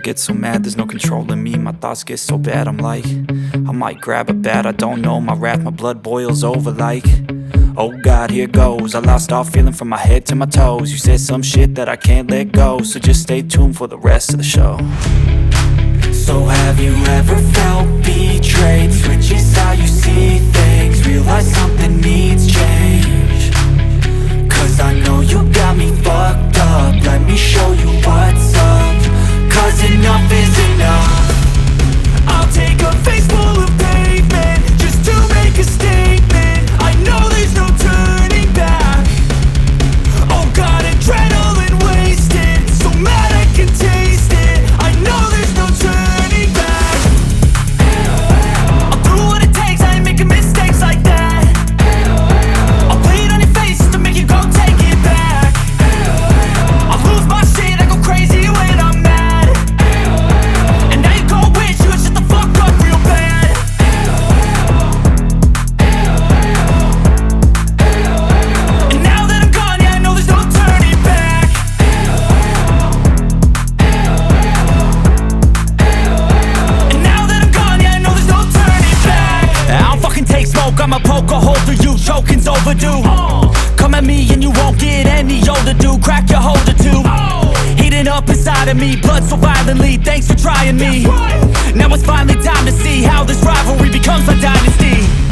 get so mad, there's no controlling me. My thoughts get so bad, I'm like, I might grab a bat, I don't know. My wrath, my blood boils over like, oh God, here goes. I lost all feeling from my head to my toes. You said some shit that I can't let go, so just stay tuned for the rest of the show. So have you ever felt betrayed? Switches how you see things, realize something needs change. Cause I know you got me fucked up, let me show you what's up. Cause enough is enough. I'll take a face full of pavement just to make a statement. I know there's no turning back. Oh God, adrenaline wasted, so mad I can taste it. I know there's no turning back. I'll do what it takes, I ain't making mistakes like that. I'll play it on your face just to make you go take it back. I'll lose my shit, I go crazy when I'm mad. And now you go wish you would shut the fuck up real bad. And now that I'm gone, yeah, I know there's no turning back. And now that I'm gone, yeah, I know there's no turning back. I don't fucking take smoke, I'ma poke a hole through you, choking's overdue. Come at me and you won't get any older, dude. Crack your holder too. Heating up inside of me, blood so violently. Thanks for trying me. Now it's finally time to see how this rivalry becomes a dynasty.